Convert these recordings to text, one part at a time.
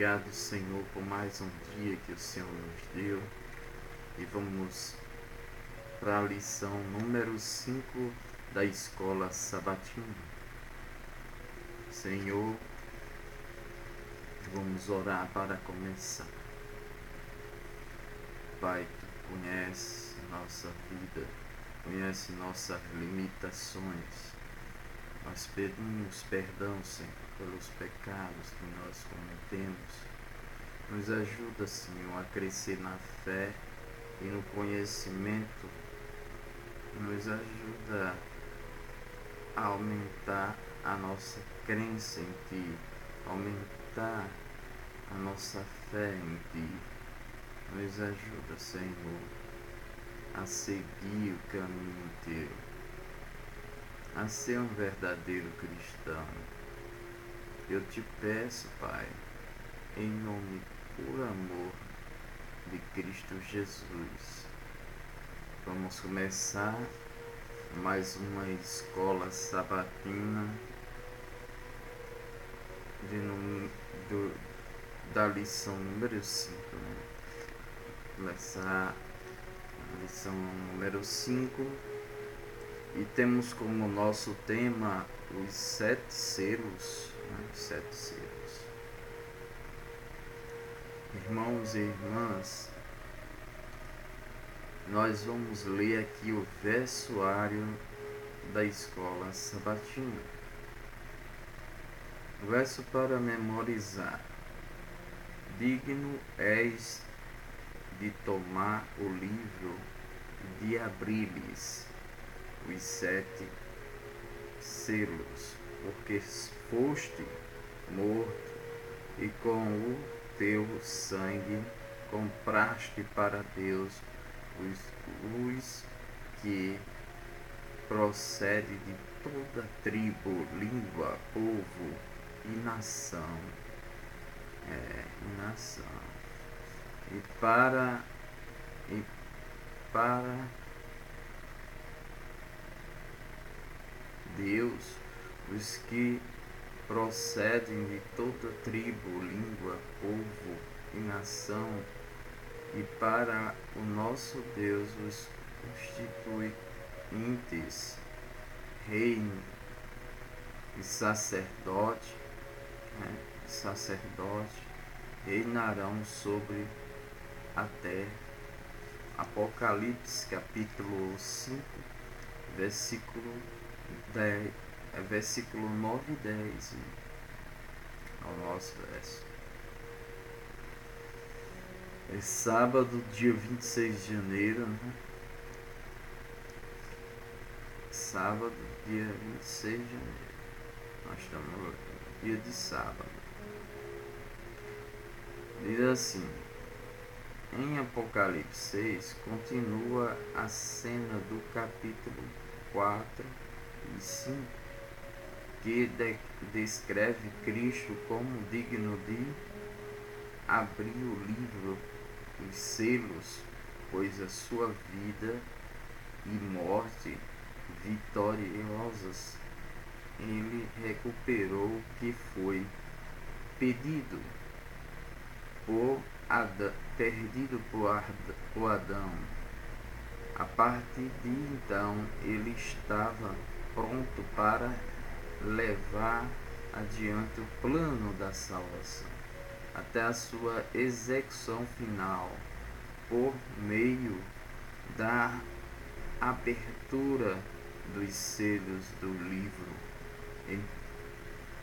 Obrigado, Senhor, por mais um dia que o Senhor nos deu. E vamos para a lição número 5 da escola sabatina. Senhor, vamos orar para começar. Pai, Tu conhece nossa vida, conhece nossas limitações. Nós pedimos perdão, Senhor, pelos pecados que nós cometemos. Nos ajuda, Senhor, a crescer na fé e no conhecimento. Nos ajuda a aumentar a nossa crença em Ti, aumentar a nossa fé em Ti. Nos ajuda, Senhor, a seguir o caminho Teu, a ser um verdadeiro cristão. Eu te peço, Pai, em nome por amor de Cristo Jesus. Vamos começar mais uma escola sabatina da lição número 5. Começar a lição número 5 e temos como nosso tema os 7 selos. Irmãos e irmãs, nós vamos ler aqui o versuário da escola sabatina. Verso para memorizar. Digno és de tomar o livro e de abrir-lhes os 7 selos, porque foste morto e com o teu sangue compraste para Deus os que procedem de toda tribo, língua, povo e nação. E para Deus, os que procedem de toda tribo, língua, povo e nação, e para o nosso Deus os constituintes, reino e sacerdote, reinarão sobre a terra. Apocalipse capítulo 5, versículo 9 e 10 ao nosso verso. É sábado, dia 26 de janeiro, Sábado, dia 26 de janeiro. Nós estamos no dia de sábado. Diz assim: em Apocalipse 6, continua a cena do capítulo 4 e 5, que descreve Cristo como digno de abrir o livro, os selos, pois a sua vida e morte vitoriosas ele recuperou o que foi perdido por Adão. A partir de então, ele estava pronto para levar adiante o plano da salvação, até a sua execução final, por meio da abertura dos selos do livro.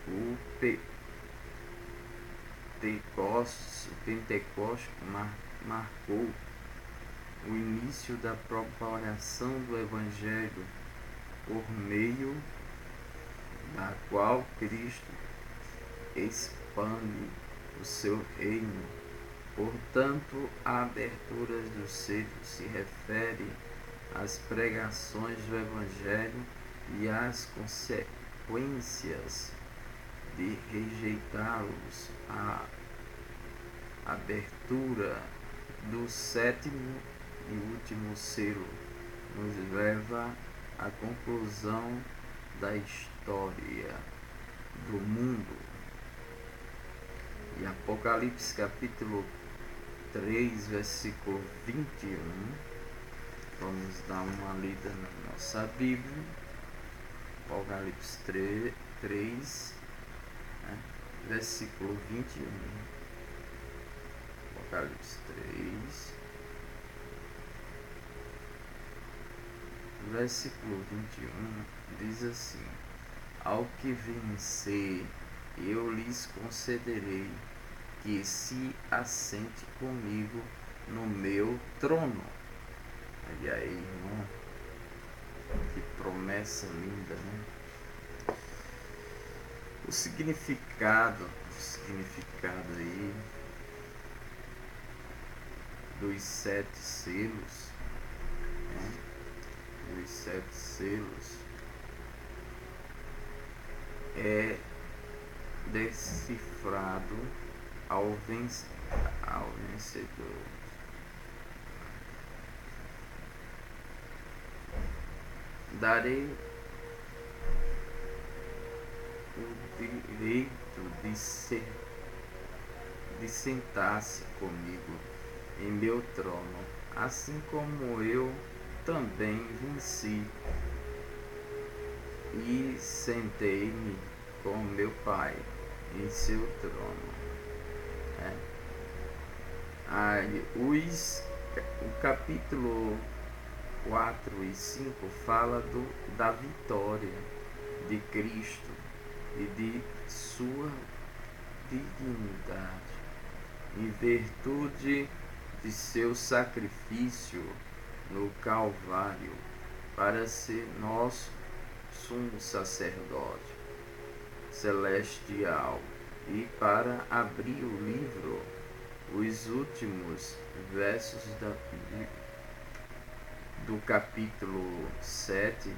O Pentecostes marcou o início da propagação do Evangelho, por meio da qual Cristo expande o seu reino. Portanto, a abertura dos selos se refere às pregações do Evangelho e às consequências de rejeitá-los. A abertura do 7º e último selo nos leva à conclusão da história do mundo. E a Apocalipse capítulo 3, versículo 21. Vamos dar uma lida na nossa Bíblia. Apocalipse 3, né? Versículo 21. Apocalipse 3, versículo 21 diz assim: Ao que vencer, eu lhes concederei que se assente comigo no meu trono. E aí, irmão, que promessa linda, né? O significado aí dos 7 selos, né? Dos 7 selos é decifrado ao vencedor. Darei o direito de sentar-se comigo em meu trono, assim como eu também venci e sentei-me com meu Pai em seu trono. O capítulo 4 e 5 fala da vitória de Cristo e de sua dignidade, em virtude de seu sacrifício no Calvário, para ser nosso sumo sacerdote celestial e para abrir o livro. Os últimos versos do capítulo 7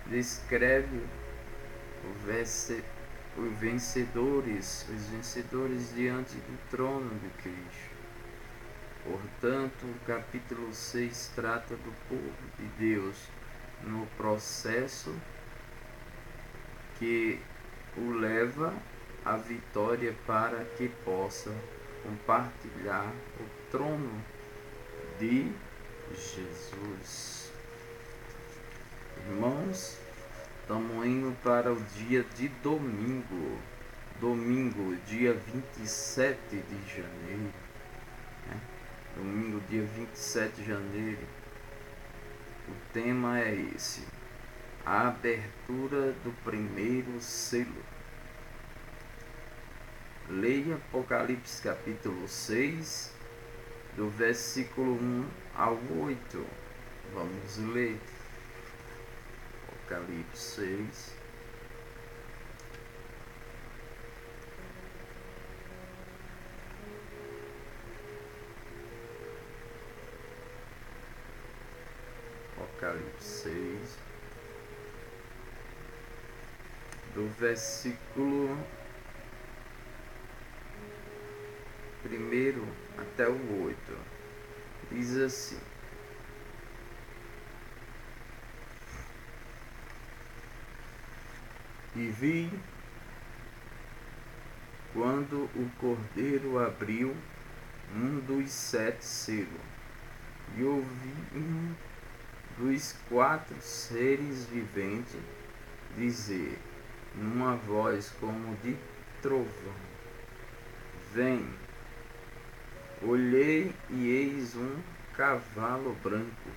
descreve os vencedores diante do trono de Cristo. Portanto, o capítulo 6 trata do povo de Deus no processo que o leva à vitória para que possa compartilhar o trono de Jesus. Irmãos, estamos indo para o dia de domingo, dia 27 de janeiro, né? Domingo, dia 27 de janeiro. O tema é esse: a abertura do primeiro selo. Leia Apocalipse capítulo 6, do versículo 1 ao 8. Vamos ler. Apocalipse 6. Apocalipse 6, do versículo 1 até o 8. Diz assim: E vi quando o Cordeiro abriu um dos 7 selos, e ouvi um dos 4 seres viventes dizer, numa voz como de trovão: Vem. Olhei e eis um cavalo branco,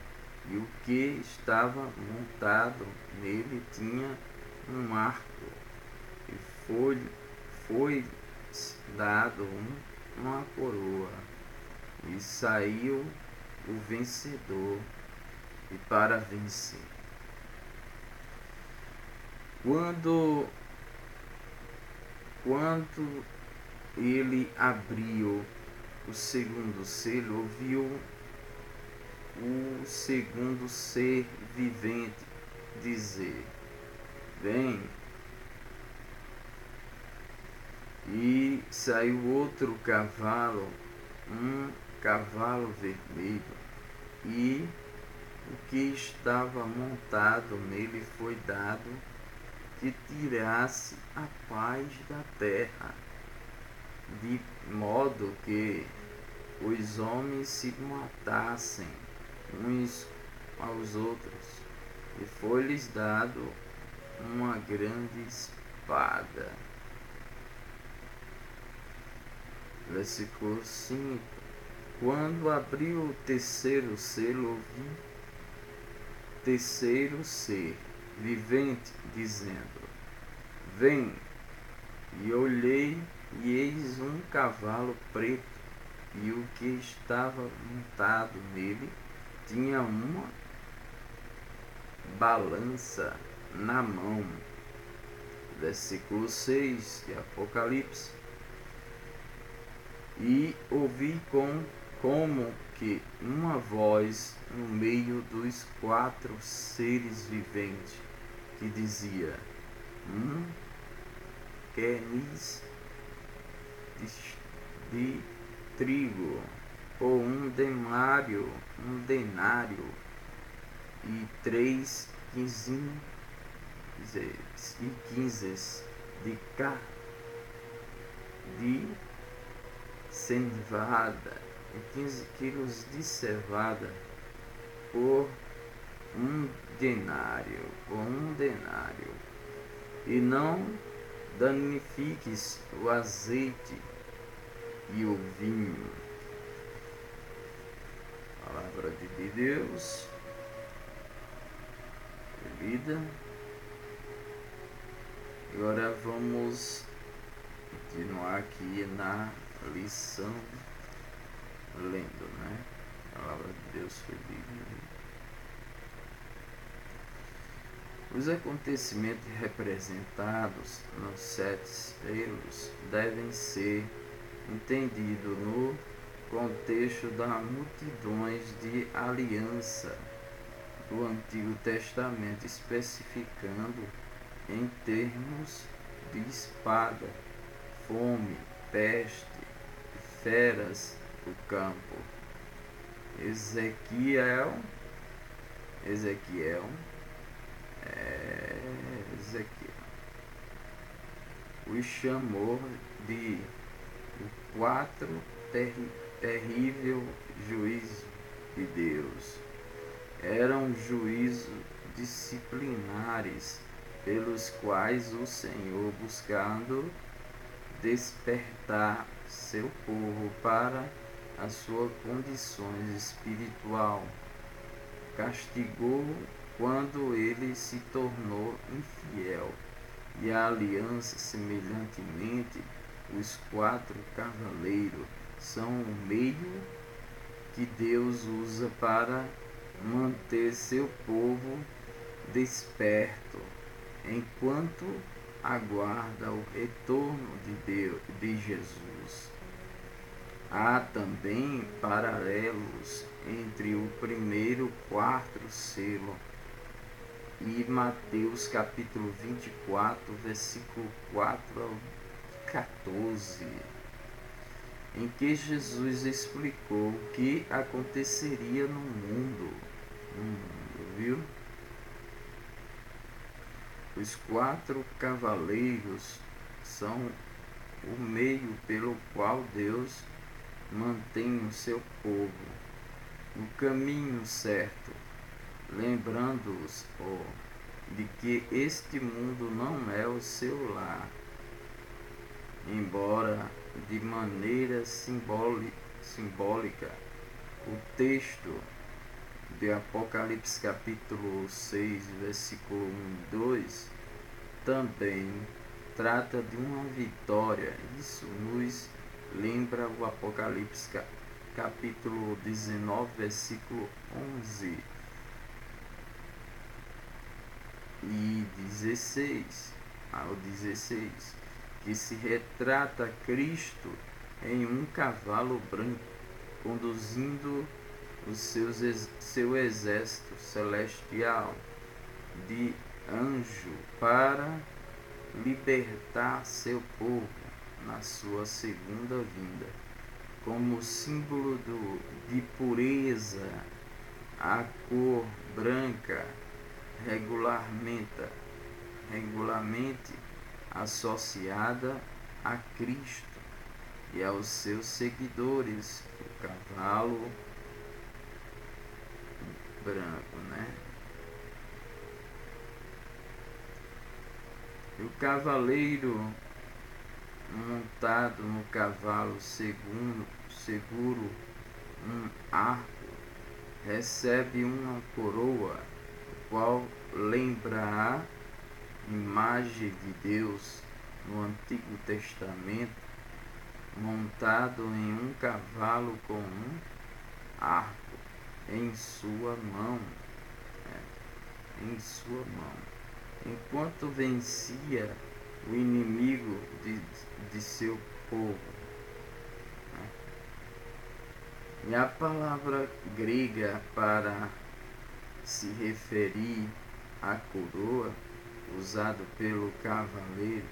e o que estava montado nele tinha um arco, e foi dado uma coroa, e saiu o vencedor e para vencer. Quando ele abriu o segundo selo, ouviu o segundo ser vivente dizer: Vem. E saiu outro cavalo, um cavalo vermelho, e o que estava montado nele foi dado que tirasse a paz da terra, de modo que os homens se matassem uns aos outros, e foi-lhes dado uma grande espada. Versículo 5. Quando abriu o terceiro selo, ouvi terceiro ser vivente, dizendo: Vem. E olhei, e eis um cavalo preto, e o que estava montado nele tinha uma balança na mão. Versículo 6 de Apocalipse. E ouvi como que uma voz no meio dos quatro seres viventes, que dizia: quernis de trigo, ou um denário, e 3,15 de cevada, e 15 quilos de cevada por um denário, e não danifiques o azeite e o vinho. Palavra de Deus, vida. Agora vamos continuar aqui na lição, lendo, A palavra de Deus foi lida. Os acontecimentos representados nos 7 selos devem ser entendidos no contexto das multidões de aliança do Antigo Testamento, especificando em termos de espada, fome, peste, feras do campo. Ezequiel os chamou de o quatro terrível juízo de Deus. Eram juízos disciplinares pelos quais o Senhor, buscando despertar seu povo para a sua condição espiritual, castigou quando ele se tornou infiel, e a aliança, semelhantemente, os 4 cavaleiros são o meio que Deus usa para manter seu povo desperto, enquanto aguarda o retorno de Jesus. Há também paralelos entre o primeiro e quarto selo e Mateus capítulo 24, versículo 4 ao 14, em que Jesus explicou o que aconteceria no mundo, viu? Os 4 cavaleiros são o meio pelo qual Deus mantém o seu povo no caminho certo, lembrando-os de que este mundo não é o seu lar, embora de maneira simbólica o texto de Apocalipse capítulo 6, versículo 1 e 2 também trata de uma vitória. Isso nos lembra o Apocalipse capítulo 19, versículo 11 e 16 ao 16, que se retrata Cristo em um cavalo branco, conduzindo o seu exército celestial de anjo para libertar seu povo na sua segunda vinda. Como símbolo de pureza, a cor branca regularmente associada a Cristo e aos seus seguidores o cavalo branco, né? E o cavaleiro montado no cavalo seguro um arco, recebe uma coroa, o qual lembra a imagem de Deus no Antigo Testamento, montado em um cavalo com um arco em sua mão, enquanto vencia o inimigo de seu povo. E a palavra grega para se referir à coroa usado pelo cavaleiro,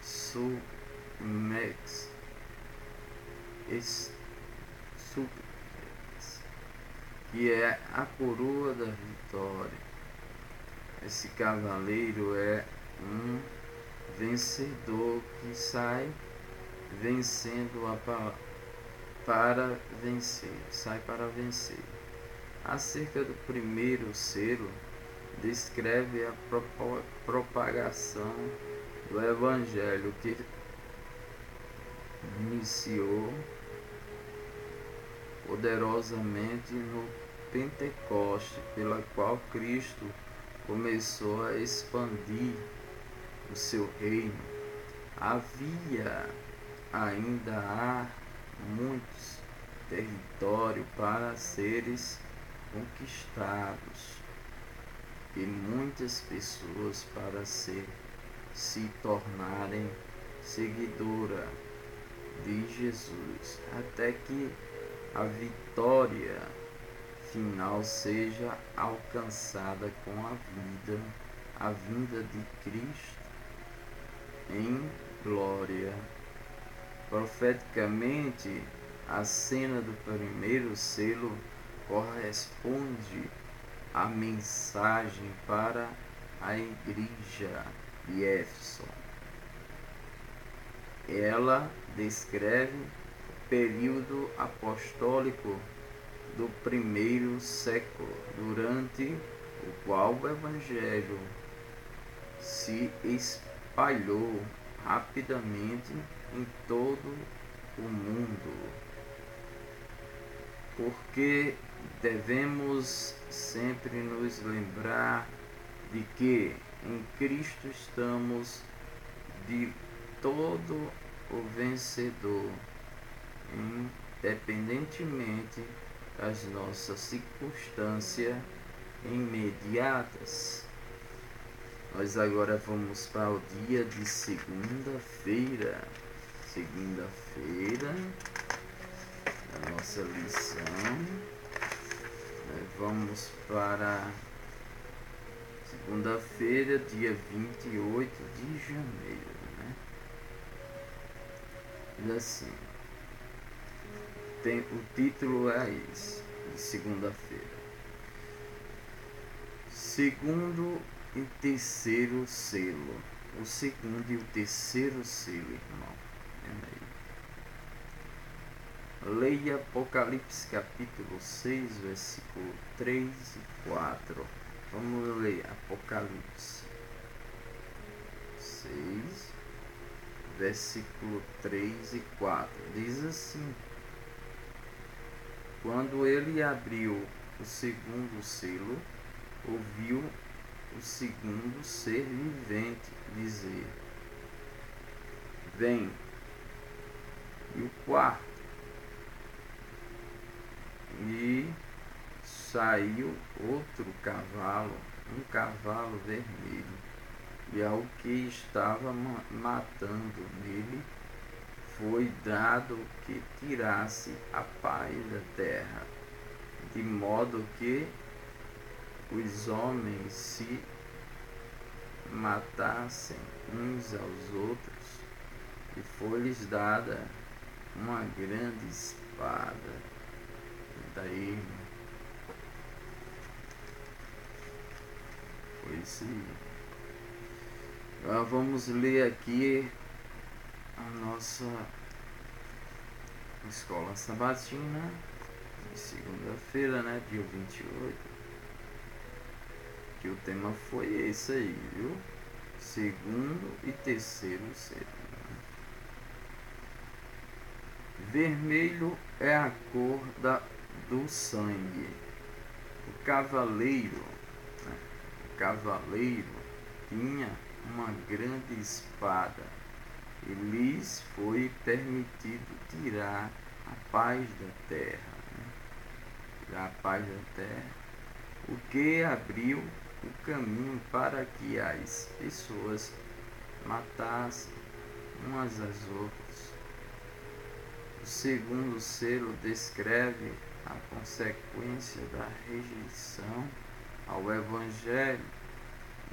sumex, que é a coroa da vitória. Esse cavaleiro é um vencedor que sai vencendo sai para vencer. Acerca do primeiro selo, descreve a propagação do Evangelho que iniciou poderosamente no Pentecoste, pela qual Cristo começou a expandir o seu reino. Ainda há muitos territórios para serem conquistados e muitas pessoas para se tornarem seguidora de Jesus, até que a vitória final seja alcançada com a vinda de Cristo em glória. Profeticamente, a cena do primeiro selo corresponde à mensagem para a igreja de Éfeso. Ela descreve o período apostólico do primeiro século, durante o qual o Evangelho se espalhou rapidamente em todo o mundo. Porque devemos sempre nos lembrar de que em Cristo estamos de todo o vencedor, independentemente das nossas circunstâncias imediatas. Nós agora vamos para o dia de segunda-feira. A nossa lição. Vamos para segunda-feira, dia 28 de janeiro. Diz assim, o título é esse, de segunda-feira. Segundo e terceiro selo. O segundo e o terceiro selo, irmão. Leia Apocalipse capítulo 6, versículo 3 e 4. Vamos ler Apocalipse 6, versículo 3 e 4. Diz assim: quando ele abriu o segundo selo, ouviu o segundo ser vivente dizer: vem. E o quarto, e saiu outro cavalo, um cavalo vermelho, e ao que estava matando nele foi dado que tirasse a paz da terra, de modo que os homens se matassem uns aos outros, e foi-lhes dada uma grande espada. Daí foi isso aí. Agora vamos ler aqui a nossa escola sabatina de segunda-feira, né, dia 28, que o tema foi esse aí, viu? Segundo e terceiro selo. Vermelho é a cor do sangue. O cavaleiro, né, tinha uma grande espada e lhes foi permitido tirar a paz da terra, né? Tirar a paz da terra, o que abriu o caminho para que as pessoas matassem umas às outras. O segundo selo descreve a consequência da rejeição ao Evangelho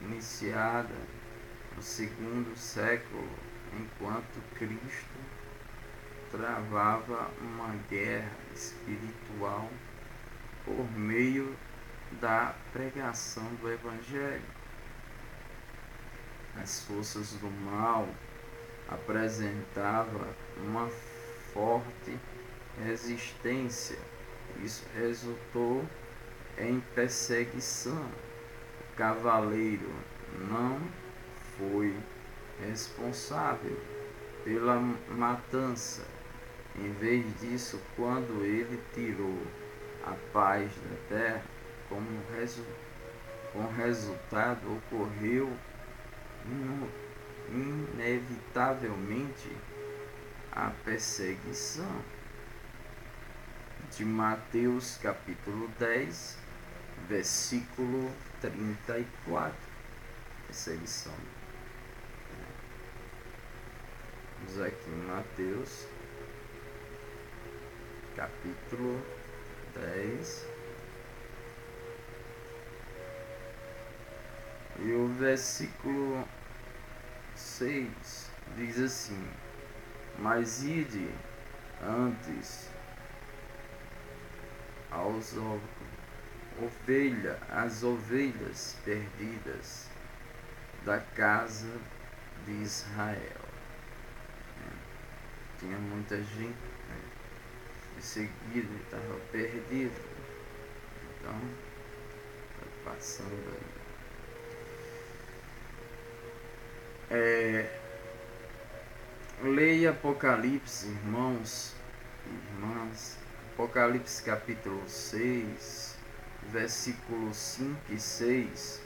iniciada no segundo século, enquanto Cristo travava uma guerra espiritual por meio da pregação do Evangelho. As forças do mal apresentavam uma forte resistência. Isso resultou em perseguição. O cavaleiro não foi responsável pela matança. Em vez disso, quando ele tirou a paz da terra, com resultado ocorreu inevitavelmente a perseguição. De Mateus capítulo 10, versículo 34. Perseguição. Vamos aqui em Mateus capítulo 10 e o versículo 6 diz assim: mas ide antes as ovelhas perdidas da casa de Israel. Tinha muita gente, né, perseguida, estava perdido. Então, está passando aí. Leia Apocalipse, irmãos e irmãs. Apocalipse capítulo 6, versículos 5 e 6.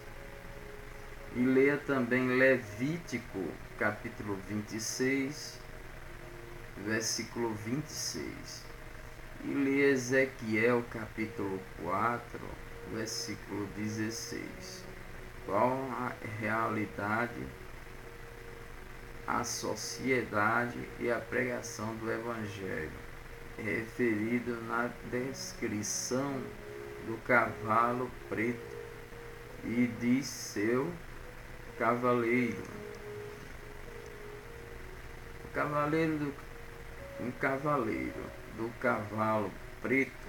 E leia também Levítico capítulo 26, versículo 26. E leia Ezequiel capítulo 4, versículo 16. Qual a realidade, a sociedade e a pregação do Evangelho, referido na descrição do cavalo preto e de seu cavaleiro. Um cavaleiro do cavalo preto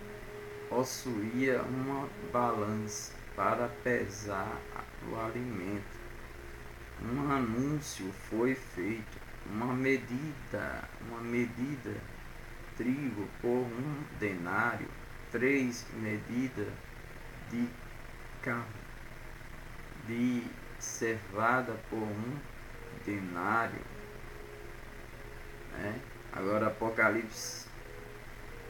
possuía uma balança para pesar o alimento. Um anúncio foi feito, uma medida trigo por 1 denário, 3 medidas de cevada por 1 denário. Né? Agora Apocalipse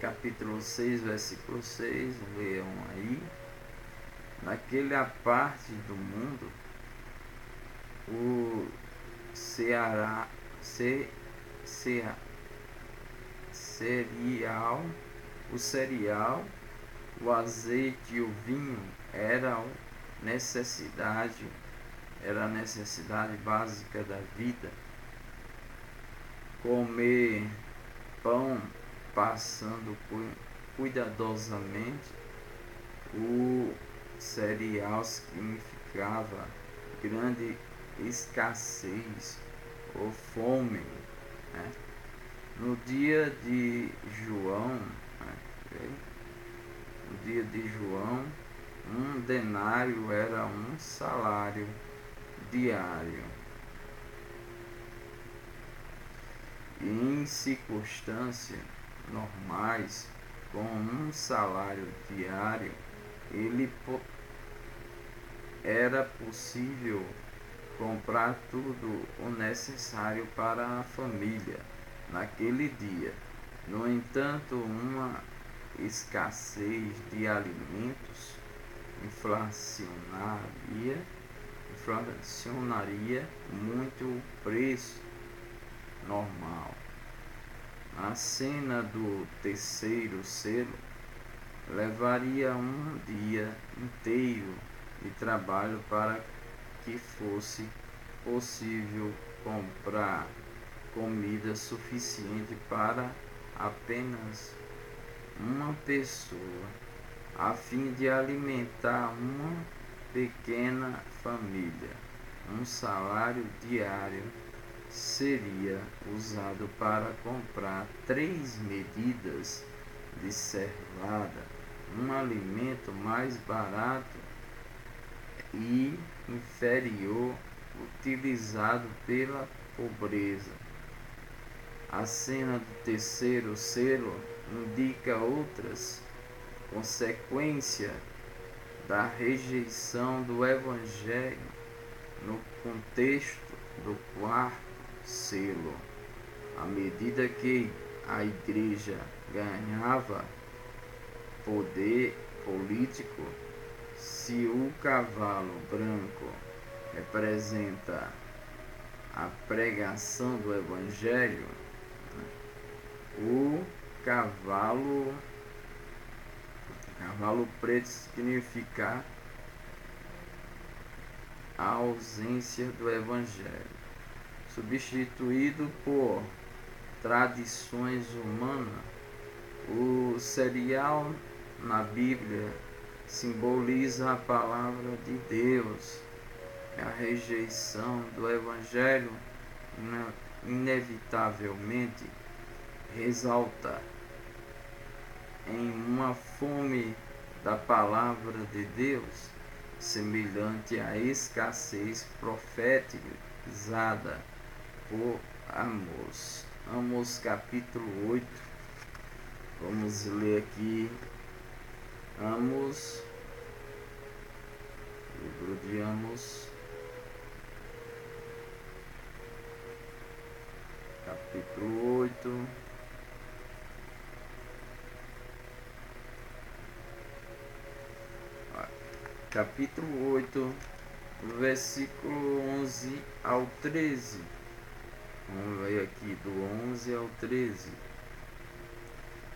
capítulo 6, versículo 6, leiam aí. Naquela parte do mundo, o cereal, o azeite e o vinho era a necessidade básica da vida. Comer pão passando cuidadosamente o cereal significava grande escassez ou fome, né? No dia de João, um denário era um salário diário. em circunstâncias normais, com um salário diário, era possível comprar tudo o necessário para a família naquele dia. No entanto, uma escassez de alimentos inflacionaria muito o preço normal. A cena do terceiro selo levaria um dia inteiro de trabalho para que fosse possível comprar comida suficiente para apenas uma pessoa, a fim de alimentar uma pequena família. Um salário diário seria usado para comprar 3 medidas de cevada, um alimento mais barato e inferior utilizado pela pobreza. A cena do terceiro selo indica outras consequências da rejeição do Evangelho no contexto do quarto selo. À medida que a igreja ganhava poder político, se o cavalo branco representa a pregação do Evangelho, o cavalo preto significa a ausência do Evangelho, substituído por tradições humanas. O cereal na Bíblia simboliza a palavra de Deus. A rejeição do Evangelho inevitavelmente resulta em uma fome da palavra de Deus, semelhante à escassez profetizada por Amós. Amós capítulo 8. Vamos ler aqui Amós, livro de Amós, capítulo 8. Capítulo 8, versículo 11 ao 13. Vamos ler aqui do 11 ao 13.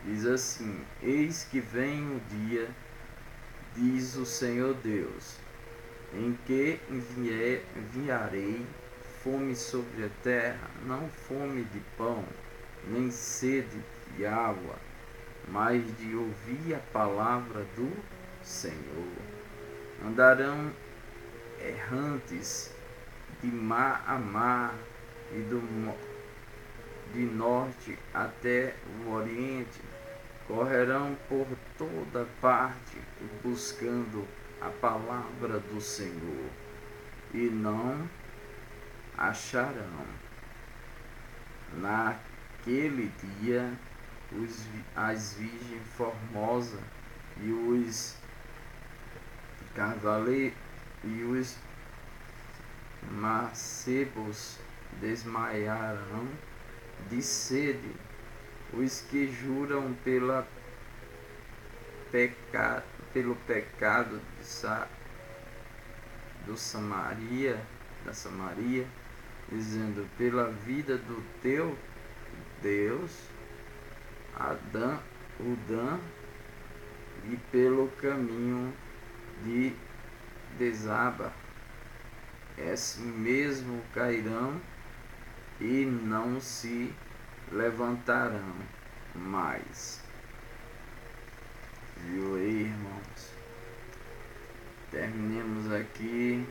Diz assim: Eis que vem o dia, diz o Senhor Deus, em que enviarei fome sobre a terra, não fome de pão, nem sede de água, mas de ouvir a palavra do Senhor. Andarão errantes de mar a mar e de norte até o oriente, correrão por toda parte buscando a palavra do Senhor e não acharão. Naquele dia as virgens formosas e os cavaleiros e os mancebos desmaiarão de sede, os que juram pelo pecado da Samaria, dizendo: pela vida do teu Deus, Udã, e pelo caminho de Desaba, assim mesmo cairão e não se levantarão mais. Viu aí, irmãos? Terminemos aqui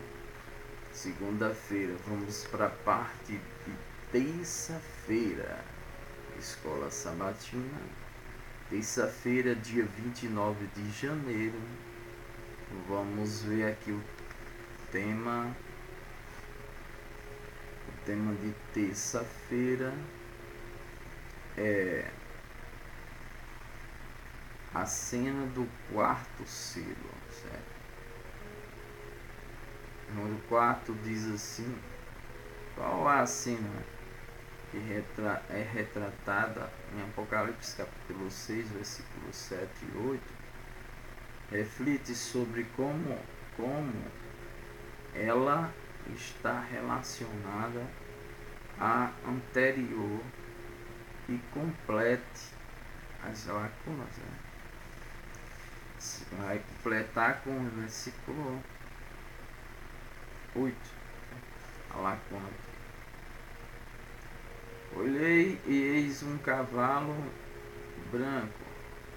segunda-feira. Vamos para a parte de terça-feira. Escola Sabatina. Terça-feira, dia 29 de janeiro. Vamos ver aqui o tema de terça-feira. é a cena do quarto selo, certo? No quarto diz assim, qual a cena que é retratada em Apocalipse capítulo 6, versículos 7 e 8, reflete sobre como ela está relacionada à anterior e complete as lacunas, né? Vai completar com o versículo 8, a lacuna. Olhei e eis um cavalo branco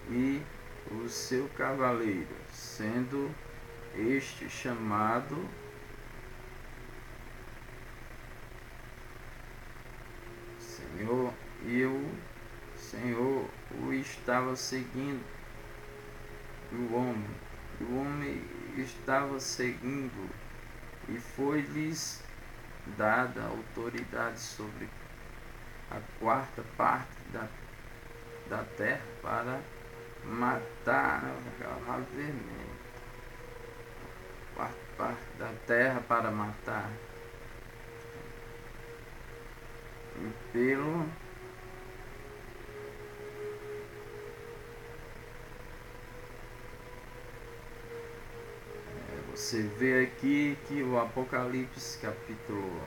e o seu cavaleiro, sendo este chamado Senhor, e o Senhor o estava seguindo, o homem estava seguindo, e foi-lhes dada autoridade sobre a quarta parte da terra para matar, quarta parte da terra para matar, e pelo você vê aqui que o Apocalipse capítulo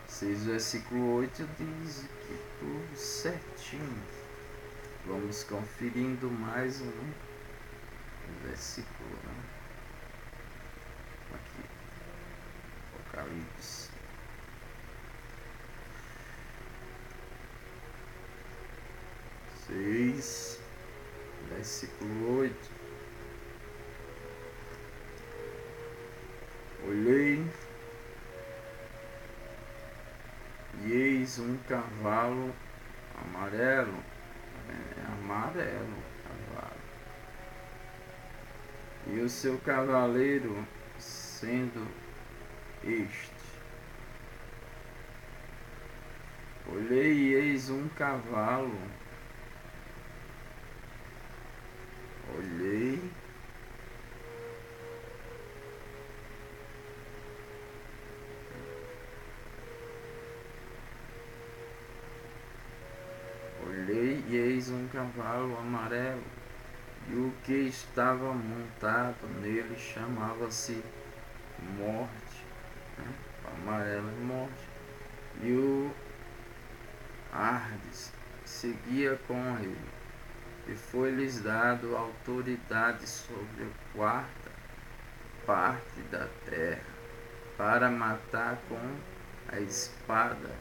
6, versículo 8 diz que tudo certinho. Vamos conferindo mais um versículo, né? Aqui, Apocalipse 6, versículo 8. Olhei e eis um cavalo amarelo, amarelo cavalo, e o seu cavaleiro sendo este. Olhei e eis um cavalo, olhei e eis um cavalo amarelo, e o que estava montado nele chamava-se Morte, né? Amarelo é morte, e o Ardes seguia com ele, e foi-lhes dado autoridade sobre a quarta parte da terra, para matar com a espada,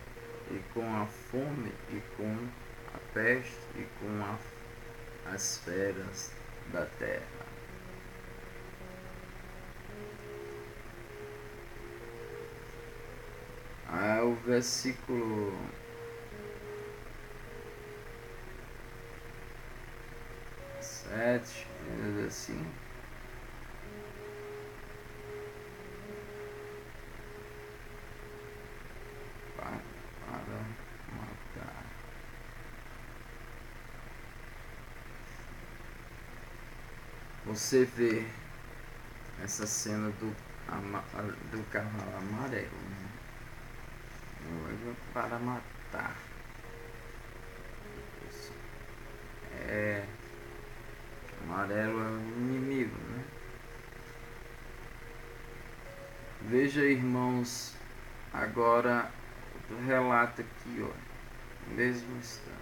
e com a fome, e com a peste, e com as feras da terra. O versículo 7 diz assim: para matar. Você vê essa cena do cavalo amarelo, né? Para matar. Amarelo é o inimigo, né? Veja, irmãos, agora o relato aqui, ó, mesmo instante.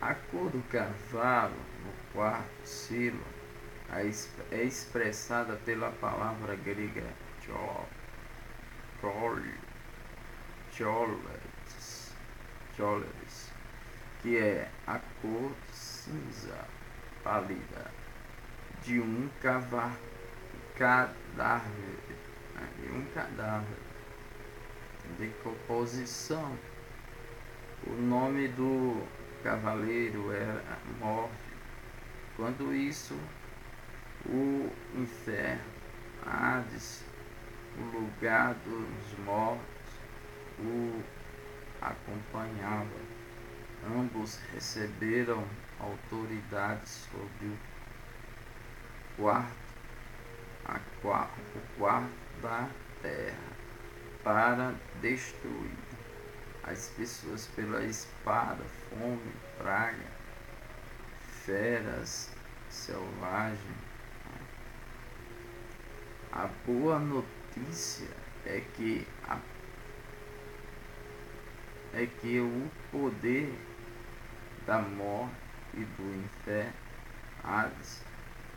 A cor do cavalo no quarto selo é expressada pela palavra grega choleres, que é a cor cinza pálida de um cadáver, de decomposição. O nome do cavaleiro era Morte. Quando isso, o inferno, Hades, o lugar dos mortos, o acompanhava. Ambos receberam autoridade sobre o quarto da terra para destruir as pessoas pela espada, fome, praga, feras selvagens. A boa notícia é que o poder da morte e do inferno, Hades,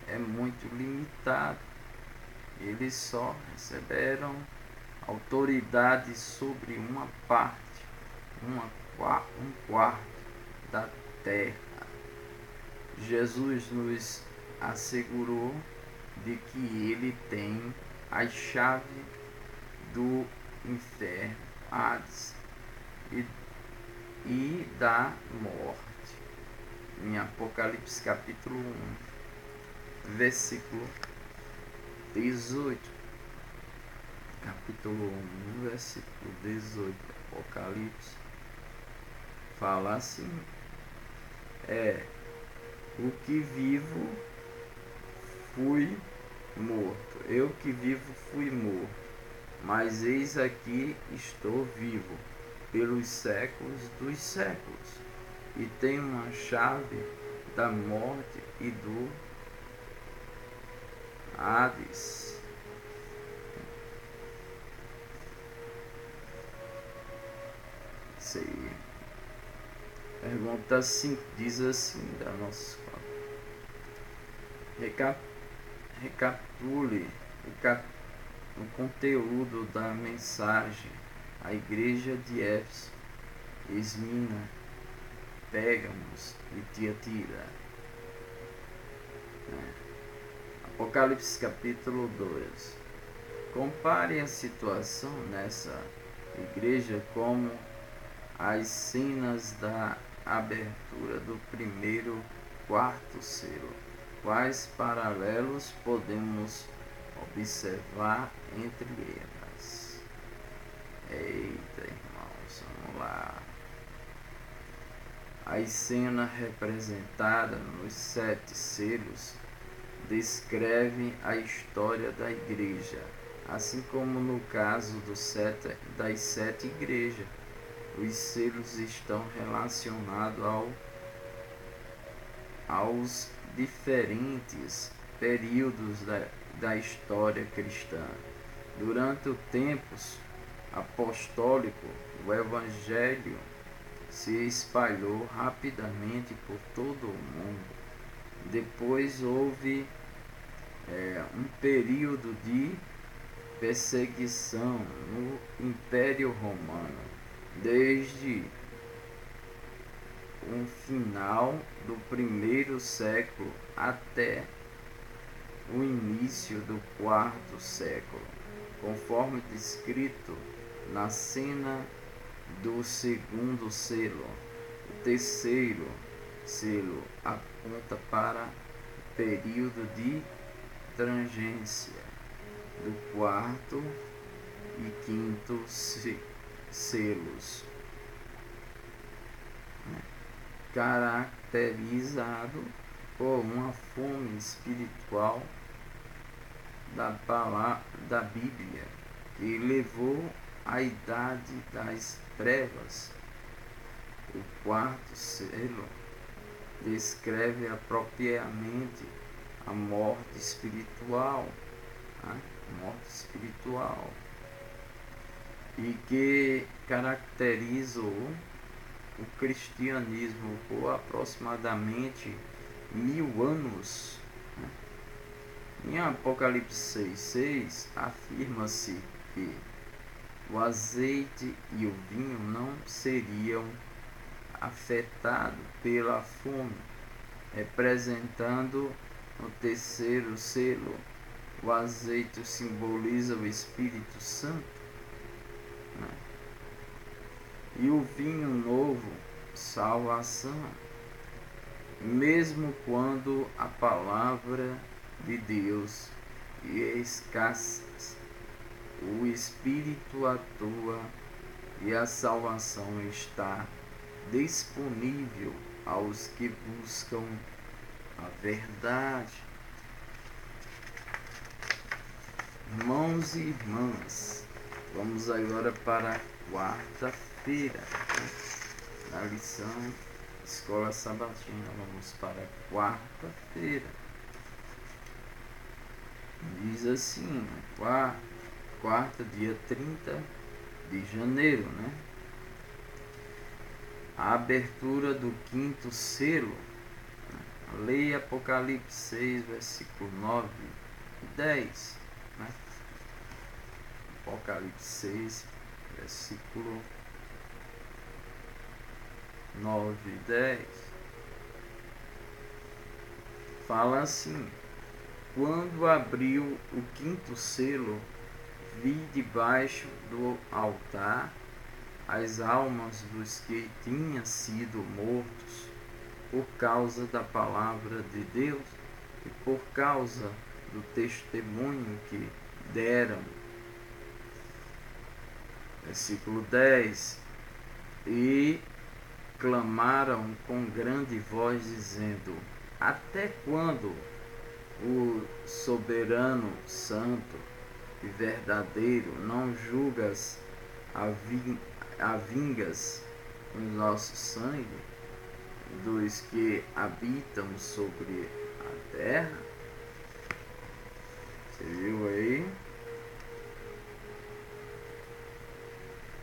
é muito limitado. Eles só receberam autoridade sobre uma parte, um quarto da terra. Jesus nos assegurou de que ele tem a chave do inferno, Hades, e da morte. Em Apocalipse capítulo 1, versículo 18. Capítulo 1, versículo 18. Apocalipse fala assim: o que vivo fui morto. Eu que vivo fui morto, mas eis aqui estou vivo pelos séculos dos séculos, e tenho uma chave da morte e do Hades. Isso aí. Pergunta 5 diz assim, da nossa escola: recapitule o conteúdo da mensagem à igreja de Éfeso, Esmina, Pérgamos e Tiatira. Apocalipse capítulo 2. Compare a situação nessa igreja como as cenas da abertura do primeiro quarto selo. Quais paralelos podemos observar entre elas? Eita, irmãos, vamos lá. A cena representada nos 7 selos descreve a história da igreja, assim como no caso das 7 igrejas. Os selos estão relacionados aos diferentes períodos da história cristã. Durante o tempo apostólico, o evangelho se espalhou rapidamente por todo o mundo. Depois houve um período de perseguição no Império Romano, desde o final do primeiro século até o início do 4º século, conforme descrito na cena do 2º selo. O 3º selo aponta para o período de tangência do 4º e 5º selos, caracterizado por uma fome espiritual da Bíblia, que levou à Idade das Trevas. O 4º selo descreve apropriadamente a morte espiritual, e que caracterizou o cristianismo por aproximadamente 1000 anos. Em Apocalipse 6,6 afirma-se que o azeite e o vinho não seriam afetados pela fome, representando o 3º selo. O azeite simboliza o Espírito Santo, e o vinho novo, salvação. Mesmo quando a palavra de Deus é escassa, o Espírito atua e a salvação está disponível aos que buscam a verdade. Irmãos e irmãs, vamos agora para quarta-feira, né? Na lição Escola Sabatina, vamos para quarta-feira. Diz assim, quarta, dia 30 de janeiro, né? A abertura do quinto selo. Leia Apocalipse 6, versículo 9 e 10. Né? Apocalipse 6, versículo 9 e 10. Fala assim: quando abriu o quinto selo, vi debaixo do altar as almas dos que tinham sido mortos por causa da palavra de Deus e por causa do testemunho que deram. Versículo 10. E clamaram com grande voz, dizendo: até quando, o soberano, santo e verdadeiro, não julgas a vingas o nosso sangue dos que habitam sobre a terra? Você viu aí?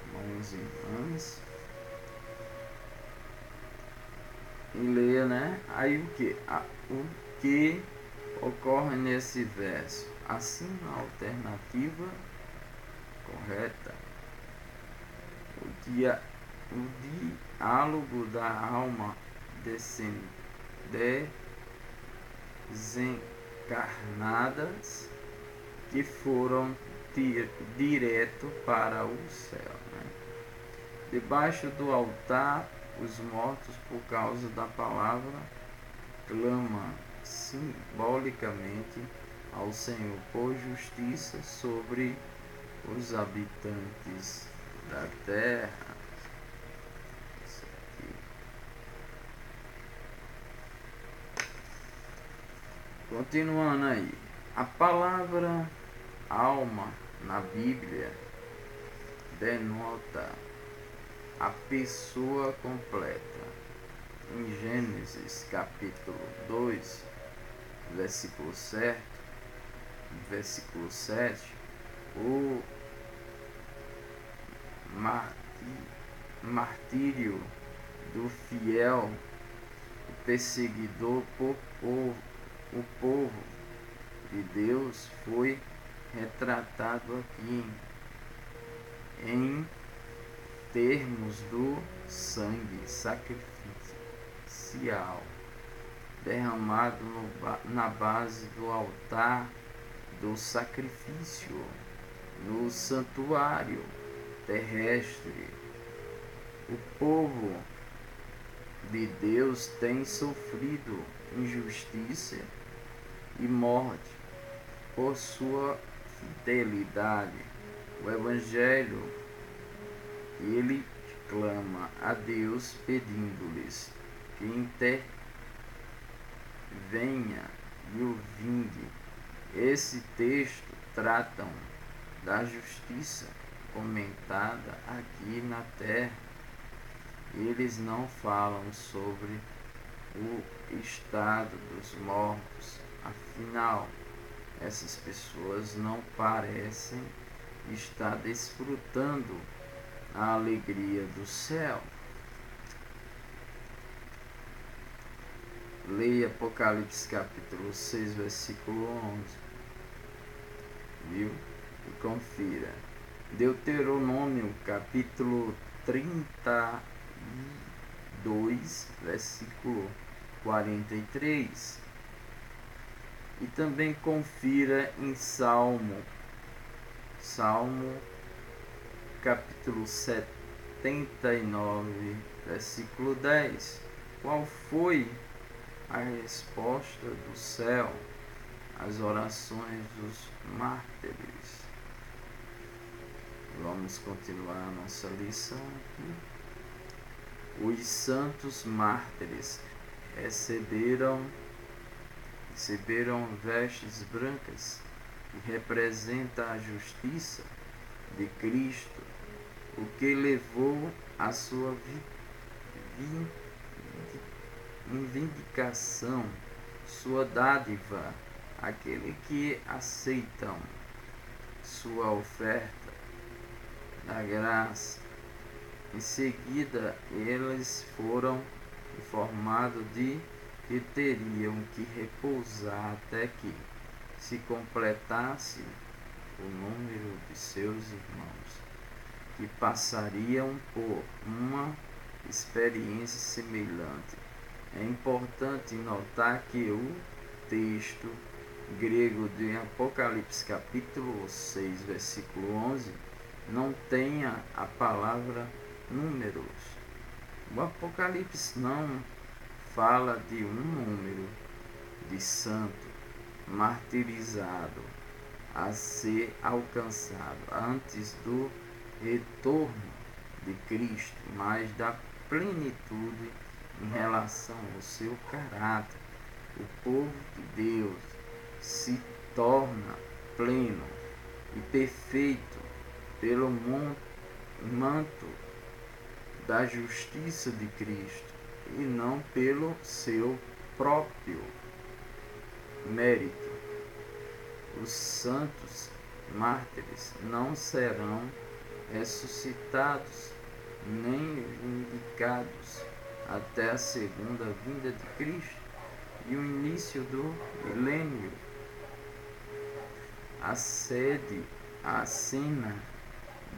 Irmãos e irmãs. E leia, né? Aí o que ocorre nesse verso? Assim, a alternativa correta. O diálogo da alma desencarnadas que foram direto para o céu. Né? Debaixo do altar, os mortos, por causa da palavra, clamam simbolicamente ao Senhor por justiça sobre os habitantes da terra. Isso aqui. Continuando aí, a palavra alma na Bíblia denota a pessoa completa. Em Gênesis capítulo 2, versículo 7, o martírio do fiel, o perseguidor por o povo de Deus, foi retratado aqui em termos do sangue sacrificial derramado na base do altar do sacrifício no santuário terrestre. O povo de Deus tem sofrido injustiça e morte por sua fidelidade. O Evangelho, ele clama a Deus pedindo-lhes que intervenha e o vingue. Esse texto trata da justiça comentada aqui na terra. Eles não falam sobre o estado dos mortos. Afinal, essas pessoas não parecem estar desfrutando a alegria do céu. Leia Apocalipse capítulo 6, versículo 11. Viu? E confira. Deuteronômio capítulo 32, versículo 43. E também confira em Salmo capítulo 79, versículo 10. Qual foi a resposta do céu às orações dos mártires? Vamos continuar a nossa lição aqui. Os santos mártires receberam vestes brancas, que representa a justiça de Cristo, o que levou a sua vindicação, sua dádiva, aquele que aceitam sua oferta da graça. Em seguida, eles foram informados de que teriam que repousar até que se completasse o número de seus irmãos, que passariam por uma experiência semelhante. É importante notar que o texto grego de Apocalipse capítulo 6, versículo 11, não tenha a palavra números. O Apocalipse não fala de um número de santo martirizado a ser alcançado antes do retorno de Cristo, mas da plenitude em relação ao seu caráter. O povo de Deus se torna pleno e perfeito pelo manto da justiça de Cristo e não pelo seu próprio mérito. Os santos mártires não serão ressuscitados nem vindicados até a segunda vinda de Cristo e o início do milênio. A cena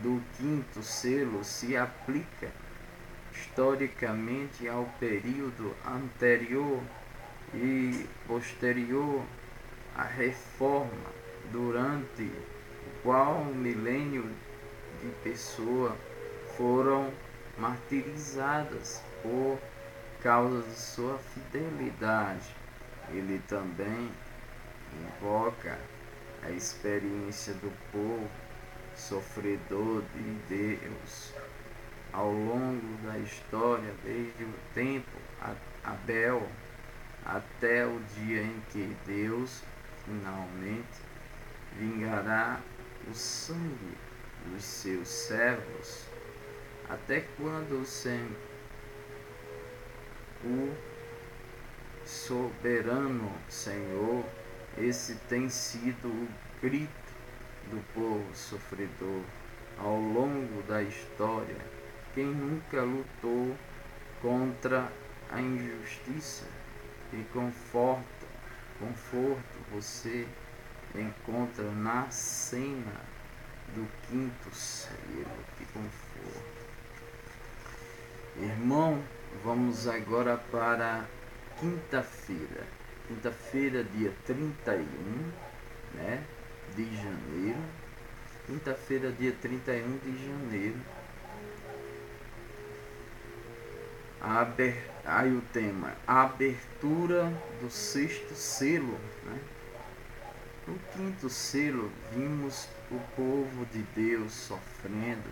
do quinto selo se aplica historicamente ao período anterior e posterior à reforma, durante o qual um milênio de pessoas foram martirizadas por causa de sua fidelidade. Ele também invoca a experiência do povo sofredor de Deus ao longo da história, desde o tempo Abel até o dia em que Deus finalmente vingará o sangue dos seus servos. Até quando o soberano Senhor, esse tem sido o grito do povo sofredor ao longo da história. Quem nunca lutou contra a injustiça e conforto você encontra na cena do quinto selo. Que conforto. Irmão, vamos agora para quinta-feira, dia 31, de janeiro. Quinta-feira, dia 31 de janeiro. Aí o tema, a abertura do sexto selo. No quinto selo, vimos o povo de Deus sofrendo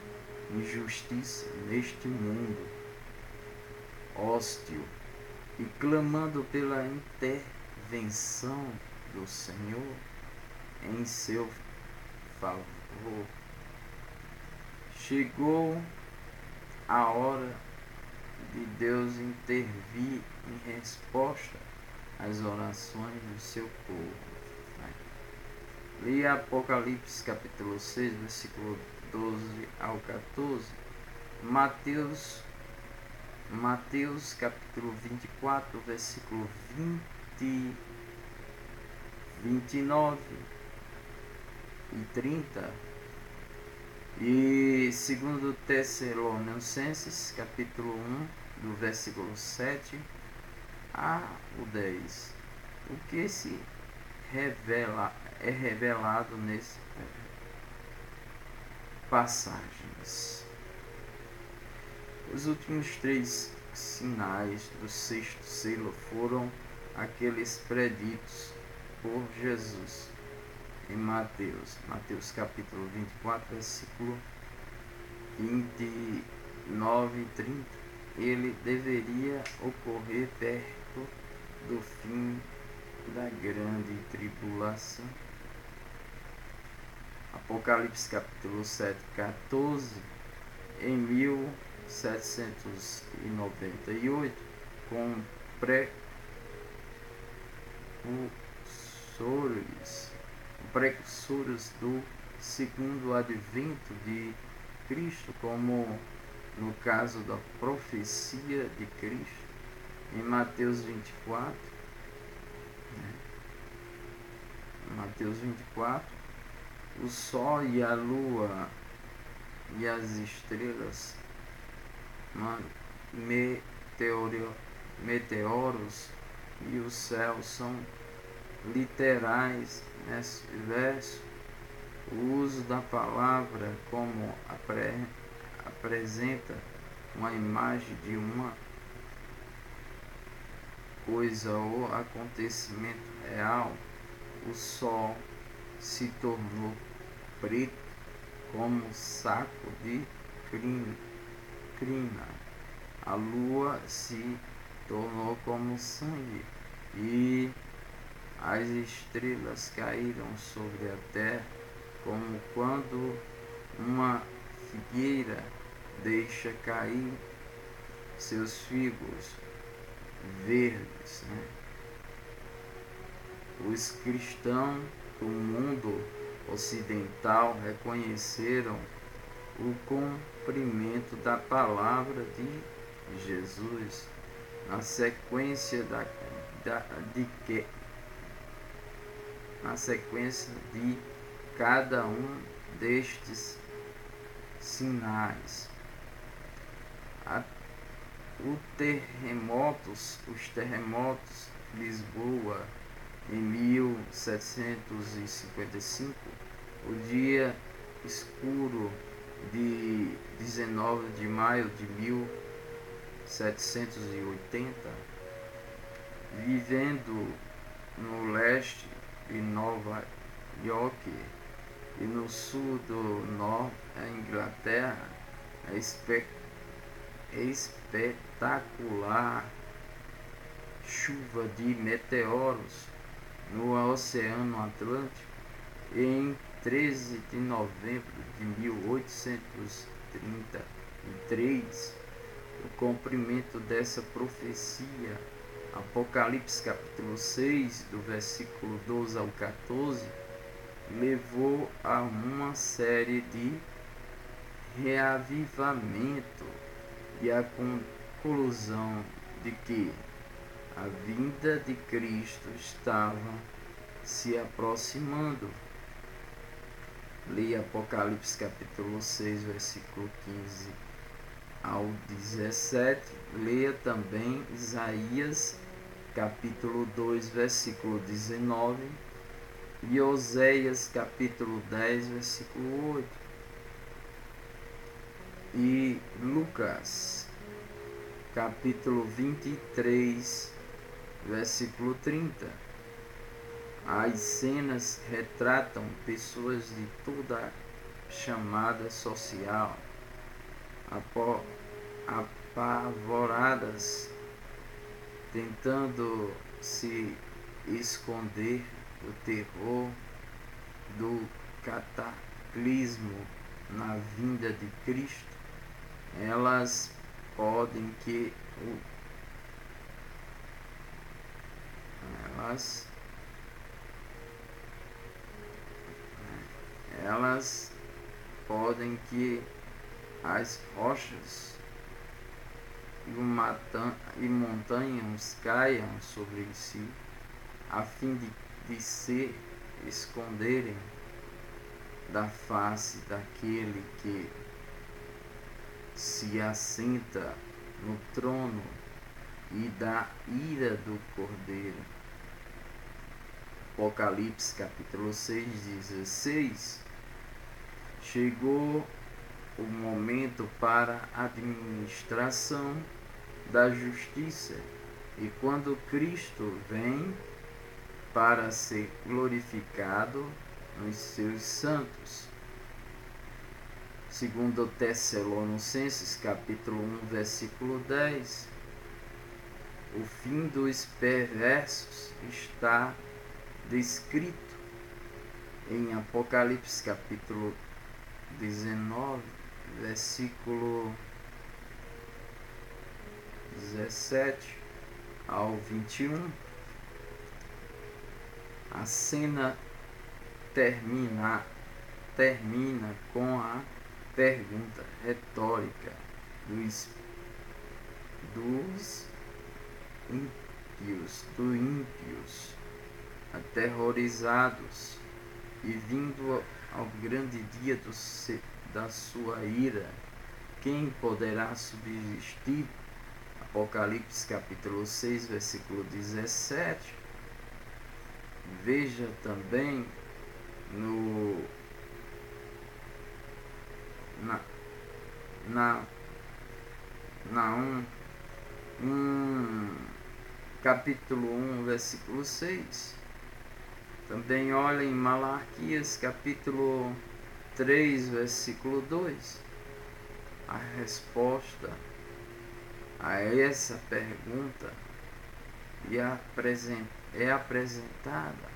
injustiça neste mundo hostil e clamando pela intervenção do Senhor em seu favor. Chegou a hora de Deus intervir em resposta às orações do seu povo. Leia Apocalipse capítulo 6, versículo 12 ao 14. Mateus capítulo 24, versículo 20, 29 e 30. E segundo Tessalonicenses capítulo 1, do versículo 7 a o 10. O que se é revelado nessas passagens. Os últimos 3 sinais do sexto selo foram aqueles preditos por Jesus em Mateus capítulo 24, versículo 29 e 30, ele deveria ocorrer perto do fim da grande tribulação. Apocalipse capítulo 7, 14, em 1798, com precursores do segundo advento de Cristo, como no caso da profecia de Cristo, em Mateus 24, Mateus 24, o sol e a lua e as estrelas, meteoros e o céu são literais nesse verso. O uso da palavra como apresenta uma imagem de uma coisa ou acontecimento real. O sol se tornou preto como um saco de crina. A lua se tornou como sangue e as estrelas caíram sobre a terra, como quando uma figueira deixa cair seus figos verdes. Os cristãos do mundo ocidental reconheceram o cumprimento da palavra de Jesus na sequência de cada um destes sinais. Os terremotos de Lisboa em 1755, o dia escuro de 19 de maio de 1780, vivendo no leste de Nova York e no sul do norte da Inglaterra, a espetacular chuva de meteoros no Oceano Atlântico em 13 de novembro de 1833. O cumprimento dessa profecia, Apocalipse capítulo 6, do versículo 12 ao 14, levou a uma série de reavivamento e a conclusão de que a vinda de Cristo estava se aproximando. Leia Apocalipse capítulo 6, versículo 15 ao 17. Leia também Isaías capítulo 2, versículo 19 e Oséias capítulo 10, versículo 8. E Lucas capítulo 23, versículo 30. As cenas retratam pessoas de toda a chamada social, apavoradas, tentando se esconder do terror do cataclismo na vinda de Cristo. Elas podem que as rochas e montanhas caiam sobre si, a fim de se esconderem da face daquele que se assenta no trono e da ira do Cordeiro. Apocalipse capítulo 6, 16. Chegou o momento para a administração da justiça, e quando Cristo vem para ser glorificado nos seus santos, Segundo Tessalonicenses, capítulo 1, versículo 10, o fim dos perversos está descrito em Apocalipse, capítulo 19, versículo 17 ao 21. A cena termina com a pergunta retórica dos ímpios, aterrorizados, e vindo ao grande dia da sua ira, quem poderá subsistir? Apocalipse capítulo 6, versículo 17. Veja também capítulo 1, versículo 6. Também olha em Malaquias, capítulo 3, versículo 2. A resposta a essa pergunta é apresentada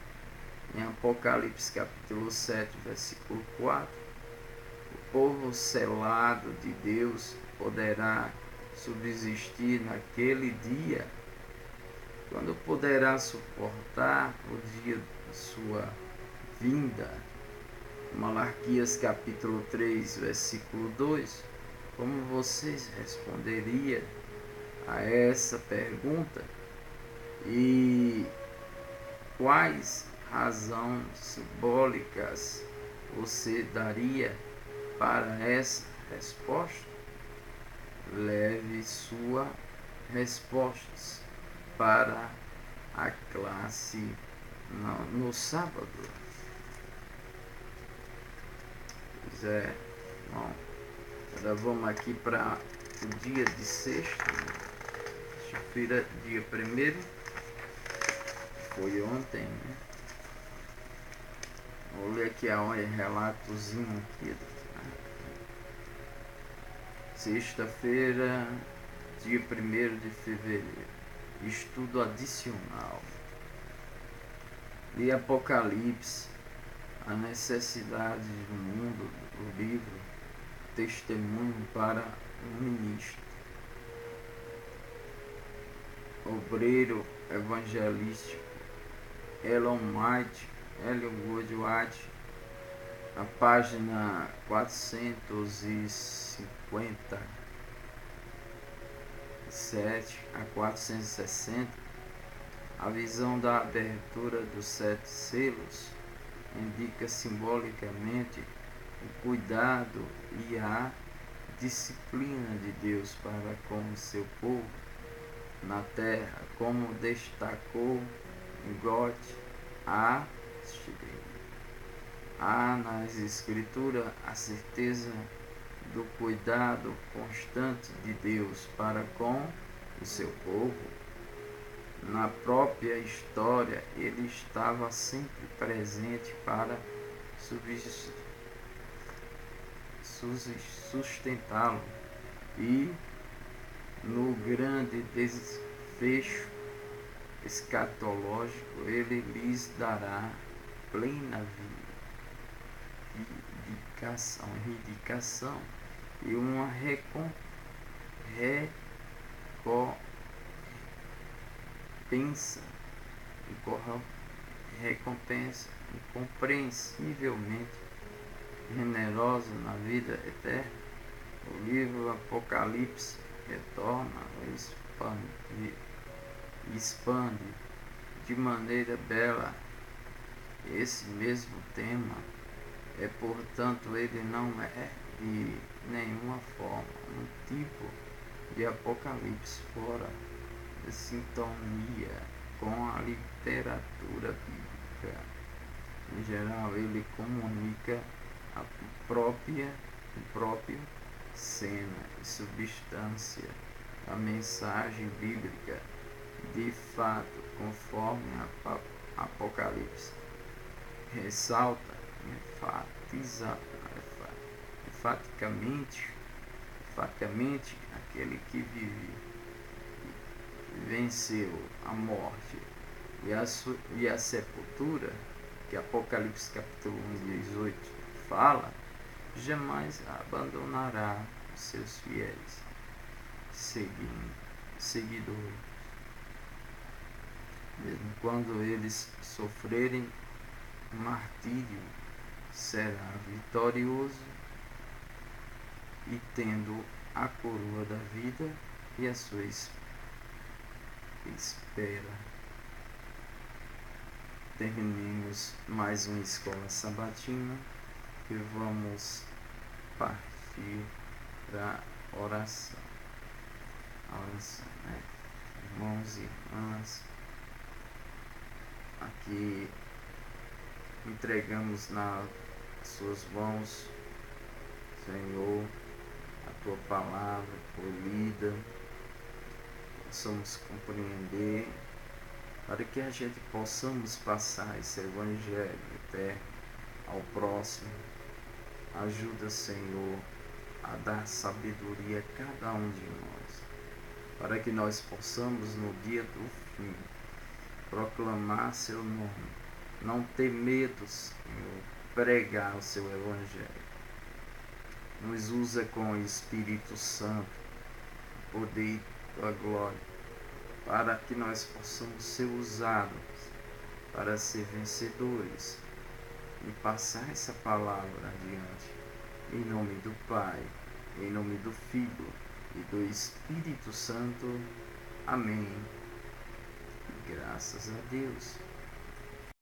em Apocalipse, capítulo 7, versículo 4. O povo selado de Deus poderá subsistir naquele dia? Quando poderá suportar o dia de sua vinda? Malaquias capítulo 3, versículo 2. Como vocês responderiam a essa pergunta? E quais razões simbólicas você daria para essa resposta? Leve suas respostas para a classe no sábado. Pois é, bom, agora vamos aqui para o dia de sexta, sexta-feira, dia 1º, foi ontem, né? Vou ler aqui um relatozinho aqui. Sexta-feira, dia 1º de fevereiro. Estudo adicional. E Apocalipse, a necessidade do mundo, do livro, testemunho para um ministro, obreiro evangelístico, Ellen Wood White, a página 457 a 460, a visão da abertura dos 7 selos indica simbolicamente o cuidado e a disciplina de Deus para com o seu povo na terra, como destacou Goethe. Há nas Escrituras a certeza do cuidado constante de Deus para com o seu povo. Na própria história, ele estava sempre presente para sustentá-lo, e no grande desfecho escatológico ele lhes dará plena vindicação e uma recompensa incompreensivelmente generosa na vida eterna. O livro Apocalipse retorna expande de maneira bela esse mesmo tema. Portanto, ele não é de nenhuma forma um tipo de Apocalipse fora de sintonia com a literatura bíblica. Em geral, ele comunica a própria cena e substância da mensagem bíblica, de fato, conforme Apocalipse ressalta, enfaticamente aquele que venceu a morte e a sepultura, que Apocalipse capítulo 1, 18 fala, jamais abandonará os seus fiéis seguidores, mesmo quando eles sofrerem martírio, será vitorioso e tendo a coroa da vida e a sua espera. Terminemos mais uma escola sabatina e vamos partir para a oração. Né? Irmãos e irmãs, aqui entregamos nas suas mãos, Senhor, a tua palavra polida, possamos compreender, para que a gente possamos passar esse evangelho eterno ao próximo. Ajuda, Senhor, a dar sabedoria a cada um de nós, para que nós possamos no dia do fim proclamar seu nome, não ter medo, Senhor, pregar o seu evangelho. Nos usa com o Espírito Santo, o poder e a glória, para que nós possamos ser usados para ser vencedores e passar essa palavra adiante. Em nome do Pai, em nome do Filho e do Espírito Santo. Amém. Graças a Deus.